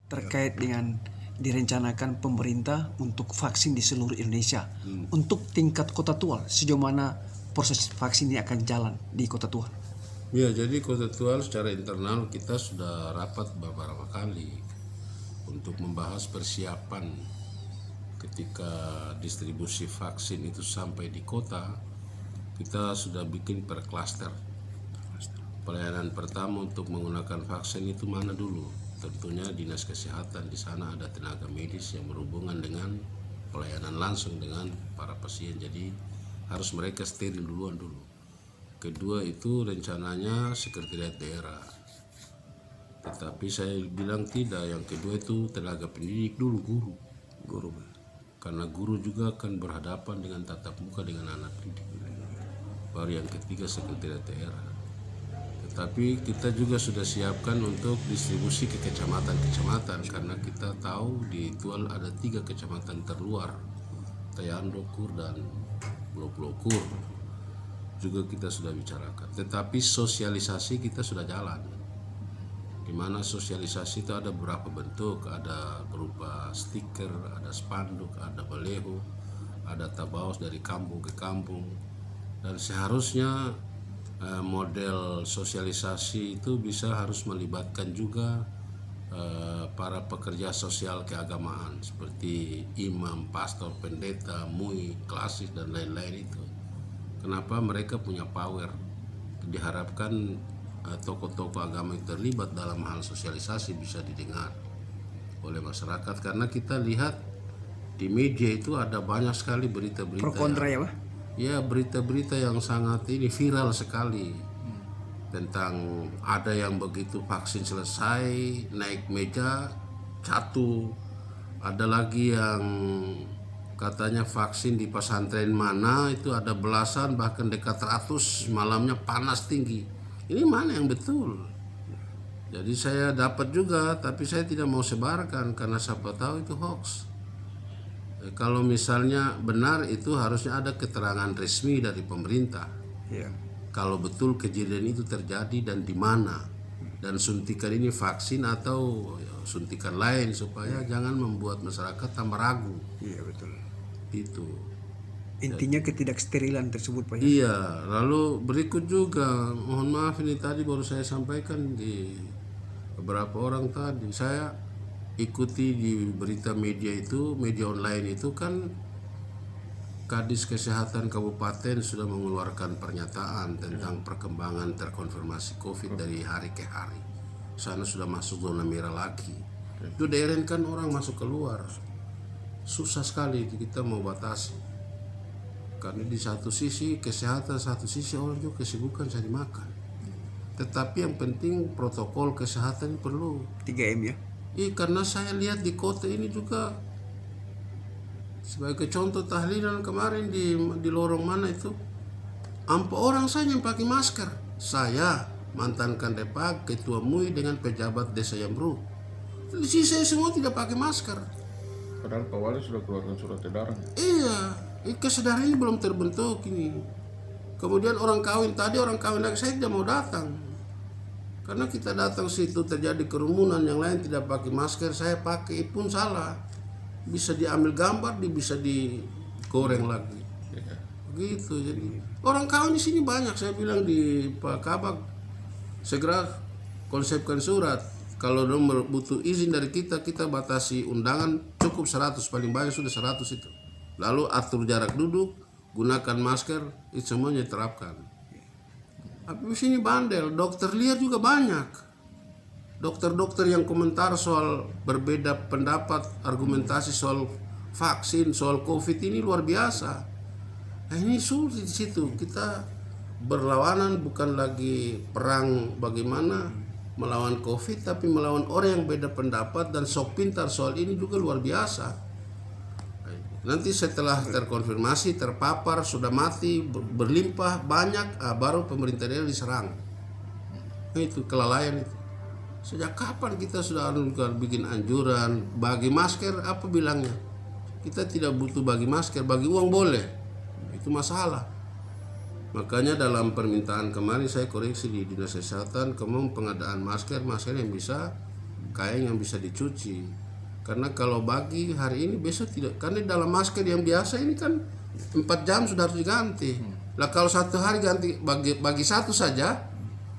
terkait dengan direncanakan pemerintah untuk vaksin di seluruh Indonesia. Untuk tingkat Kota Tua, sejauh mana proses vaksin ini akan jalan di Kota Tua? Ya, jadi Kota Tua secara internal kita sudah rapat beberapa kali untuk membahas persiapan ketika distribusi vaksin itu sampai di kota. Kita sudah bikin per klaster. Pelayanan pertama untuk menggunakan vaksin itu mana dulu? Tentunya dinas kesehatan. Di sana ada tenaga medis yang berhubungan dengan pelayanan langsung dengan para pasien. Jadi harus mereka steril duluan dulu. Kedua itu rencananya sekretariat daerah. Tetapi saya bilang tidak. Yang kedua itu tenaga pendidik dulu, guru. Karena guru juga akan berhadapan dengan tatap muka dengan anak didik. Baru yang ketiga sekretariat daerah. Tetapi kita juga sudah siapkan untuk distribusi ke kecamatan-kecamatan karena kita tahu di Tual ada 3 kecamatan terluar, Tayando, Kur, dan Pulau Kur. Juga kita sudah bicarakan. Tetapi sosialisasi kita sudah jalan. Di mana sosialisasi itu ada beberapa bentuk, ada berupa stiker, ada spanduk, ada baleho, ada tabaos dari kampung ke kampung. Dan seharusnya model sosialisasi itu harus melibatkan juga para pekerja sosial keagamaan seperti imam, pastor, pendeta, MUI, klasis dan lain-lain itu. Kenapa? Mereka punya power. Diharapkan tokoh-tokoh agama yang terlibat dalam hal sosialisasi bisa didengar oleh masyarakat, karena kita lihat di media itu ada banyak sekali berita-berita Pro kontra ya, Pak? Ya, berita-berita yang sangat ini viral sekali tentang ada yang begitu vaksin selesai naik meja jatuh, ada lagi yang katanya vaksin di pesantren mana itu ada belasan bahkan dekat 100 malamnya panas tinggi. Ini mana yang betul? Jadi saya dapat juga, tapi saya tidak mau sebarkan karena siapa tahu itu hoax. Kalau misalnya benar itu harusnya ada keterangan resmi dari pemerintah. Iya. Kalau betul kejadian itu terjadi dan di mana, dan suntikan ini vaksin atau suntikan lain supaya jangan membuat masyarakat tambah ragu. Iya, betul. Itu. Intinya ketidaksterilan tersebut, Pak. Iya, lalu berikut juga, mohon maaf ini tadi baru saya sampaikan di beberapa orang tadi. Saya ikuti di berita media itu, media online itu kan Kadis Kesehatan Kabupaten sudah mengeluarkan pernyataan tentang perkembangan terkonfirmasi COVID dari hari ke hari. Sana sudah masuk zona merah lagi. Itu daerah kan orang masuk keluar. Susah sekali kita mau batasi. Karena di satu sisi kesehatan, satu sisi orang juga kesibukan cari makan. Tetapi yang penting protokol kesehatan perlu. 3M ya. Karena saya lihat di kota ini juga sebagai contoh tahlilan kemarin di lorong mana itu 4 orang saja yang pakai masker. Saya, mantan Kandepak, ketua MUI dengan pejabat desa Yamru. Sisa semua tidak pakai masker. Padahal Pak Wali sudah keluarkan surat edaran. Iya, kesadaran ini belum terbentuk ini. Kemudian orang kawin lagi saya tidak mau datang. Karena kita datang situ terjadi kerumunan, yang lain tidak pakai masker, saya pakai pun salah. Bisa diambil gambar, bisa digoreng lagi. Begitu jadi. Orang kawin di sini banyak, saya bilang di Pak Kabak segera konsepkan surat. Kalau nomor butuh izin dari kita batasi undangan cukup 100, paling banyak sudah 100 itu. Lalu atur jarak duduk, gunakan masker, itu semuanya terapkan. Tapi di sini bandel, dokter lihat juga banyak. Dokter-dokter yang komentar soal berbeda pendapat, argumentasi soal vaksin, soal COVID ini luar biasa. Nah, ini sulit di situ. Kita berlawanan bukan lagi perang bagaimana melawan COVID, tapi melawan orang yang beda pendapat dan sok pintar soal ini juga luar biasa. Nanti setelah terkonfirmasi, terpapar, sudah mati, berlimpah, banyak, baru pemerintah daerah diserang. Itu kelalaian itu. Sejak kapan kita sudah bikin anjuran, bagi masker, apa bilangnya? Kita tidak butuh bagi masker, bagi uang boleh. Itu masalah. Makanya dalam permintaan kemarin saya koreksi di Dinas Kesehatan, pengadaan masker yang bisa kain yang bisa dicuci. Karena kalau bagi hari ini besok tidak, karena dalam masker yang biasa ini kan 4 jam sudah harus diganti. Lah kalau 1 hari ganti bagi 1 saja,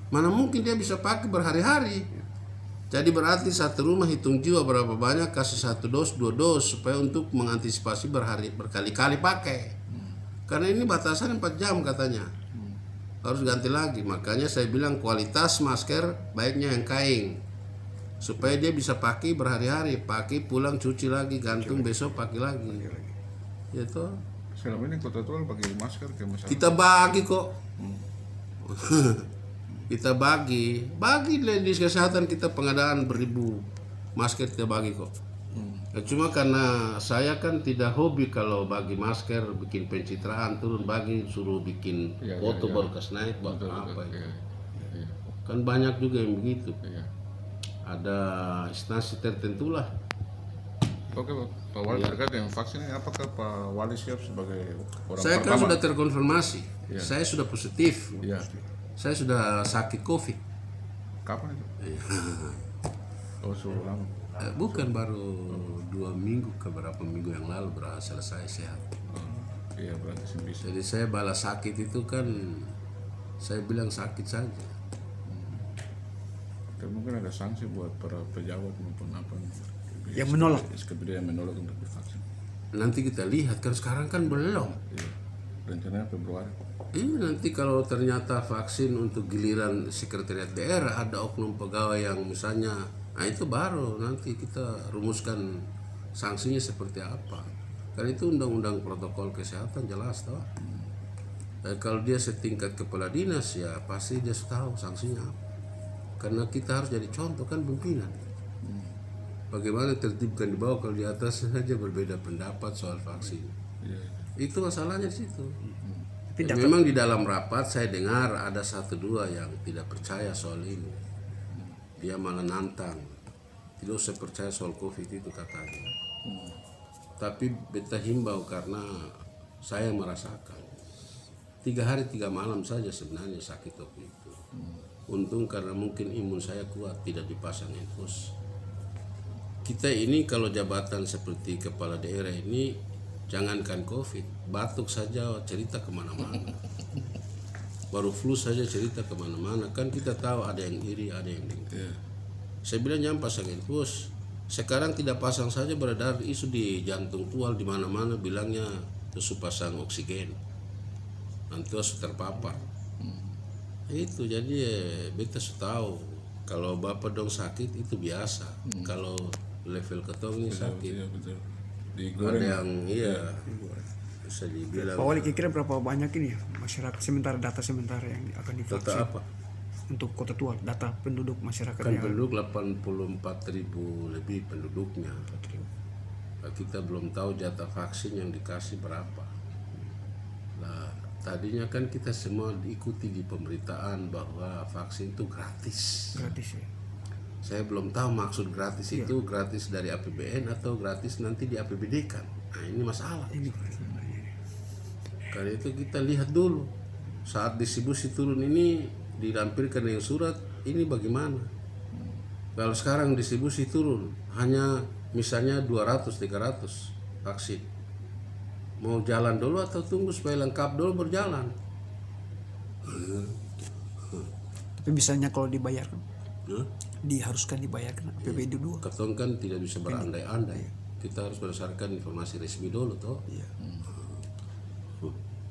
mana mungkin dia bisa pakai berhari-hari. Jadi berarti satu rumah hitung juga berapa banyak, kasih 1 dos 2 dos supaya untuk mengantisipasi berkali-kali pakai. Karena ini batasan 4 jam katanya. Harus ganti lagi. Makanya saya bilang kualitas masker baiknya yang kain, supaya dia bisa pakai berhari-hari, pakai pulang cuci lagi, gantung besok pakai lagi. Gitu. Selama ini Kota Tual bagi masker ke masyarakat. Kita bagi kok. Kita bagi dinas kesehatan kita pengadaan beribu masker kita bagi kok. Ya, cuma karena saya kan tidak hobi kalau bagi masker, bikin pencitraan turun bagi suruh bikin foto baru kas naik buat apa itu. Iya. Kan banyak juga yang begitu. Iya. Ada instansi tertentu lah. Oke Pak Wali, terkait dengan vaksin ini, apakah Pak Wali siap sebagai orang Saya kan pertama? sudah terkonfirmasi. Iya. Saya sudah positif. Iya. Saya sudah sakit COVID. Kapan itu? Oh, sudah lama. Bukan baru 2 minggu ke berapa minggu yang lalu berhasil saya sehat. Iya, berarti sih bisa. Jadi saya balas sakit itu kan saya bilang sakit saja. Dan mungkin ada sanksi buat para pejabat maupun apa Yang menolak. SKPD yang menolak untuk divaksin. Nanti kita lihat kan sekarang kan belum. Iya. Rencananya Februari. Nanti kalau ternyata vaksin untuk giliran sekretariat daerah ada oknum pegawai yang misalnya, nah itu baru nanti kita rumuskan sanksinya seperti apa. Karena itu undang-undang protokol kesehatan jelas toh. Kalau dia setingkat kepala dinas ya pasti dia tahu sanksinya apa. Karena kita harus jadi contoh kan pimpinan. Bagaimana tertibkan di bawah kalau di atas saja berbeda pendapat soal vaksin. Iya. Itu masalahnya di situ. Tapi Memang di dalam rapat saya dengar ada 1-2 yang tidak percaya soal ini. Dia malah nantang. Tidak usah percaya soal COVID itu katanya. Tapi beta himbau karena saya merasakan 3 hari 3 malam saja sebenarnya sakit waktu itu. Untung karena mungkin imun saya kuat, tidak dipasang infus. Kita ini kalau jabatan seperti kepala daerah ini, jangankan COVID, batuk saja cerita kemana-mana. Baru flu saja cerita kemana-mana. Kan kita tahu ada yang iri, ada yang dengki. Saya bilang jangan pasang infus. Sekarang tidak pasang saja beredar isu di jantung tual di mana-mana bilangnya terus pasang oksigen. Nanti harus terpapar. Itu jadi beta tahu kalau bapak dong sakit itu biasa. Kalau level ketong ini sakit. Iya, betul. Ada yang bisa dibilang. Pak Wali kira-kira berapa banyak ini ya masyarakat sementara data sementara yang akan divaksin Data apa? untuk Kota Tual, data penduduk masyarakat Kan yang penduduk 84.000 lebih penduduknya. Kita belum tahu jatah vaksin yang dikasih berapa. Nah, tadinya kan kita semua diikuti di pemberitaan bahwa vaksin itu gratis. gratis ya. Saya belum tahu maksud gratis itu gratis dari APBN atau gratis nanti di APBD kan. Nah ini masalah. Ini Karena itu kita lihat dulu saat distribusi turun ini dilampirkan yang surat ini bagaimana. Kalau sekarang distribusi turun hanya misalnya 200-300 vaksin. Mau jalan dulu atau tunggu supaya lengkap dulu berjalan. tapi misalnya kalau dibayarkan Nah, diharuskan dibayarkan APBD 2. ketong kan tidak bisa berandai-andai. Kita harus berdasarkan informasi resmi dulu toh.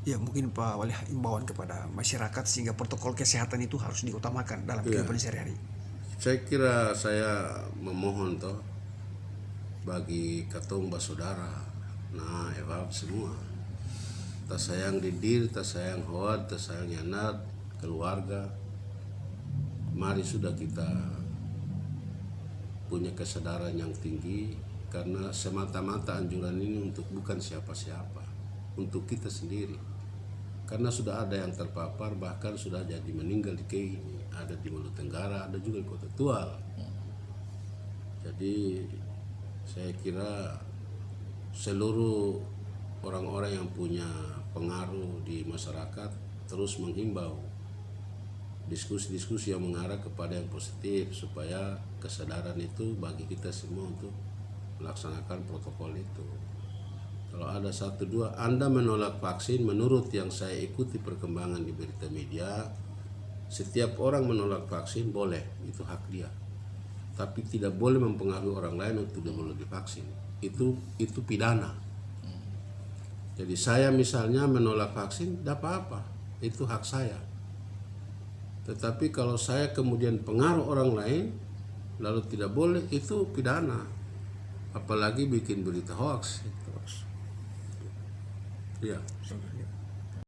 Ya mungkin Pak Wali imbauan kepada masyarakat sehingga protokol kesehatan itu harus diutamakan dalam kehidupan sehari-hari. Saya kira saya memohon toh bagi ketong saudara, nah evap semua. Tak sayang didir, tak sayang hoad, tak sayang yanat, keluarga. Mari sudah kita punya kesadaran yang tinggi karena semata-mata anjuran ini untuk bukan siapa-siapa, untuk kita sendiri. Karena sudah ada yang terpapar bahkan sudah jadi meninggal di KI ini, ada di Maluku Tenggara, ada juga di Kota Tual. Jadi saya kira seluruh orang-orang yang punya pengaruh di masyarakat terus menghimbau diskusi-diskusi yang mengarah kepada yang positif supaya kesadaran itu bagi kita semua untuk melaksanakan protokol itu. Kalau ada satu dua Anda menolak vaksin, menurut yang saya ikuti perkembangan di berita media, setiap orang menolak vaksin boleh, itu hak dia. Tapi tidak boleh mempengaruhi orang lain untuk tidak boleh divaksin. Itu pidana. Jadi saya misalnya menolak vaksin, tidak apa-apa, itu hak saya. Tetapi kalau saya kemudian pengaruh orang lain, lalu tidak boleh, itu pidana. Apalagi bikin berita hoax. Ya.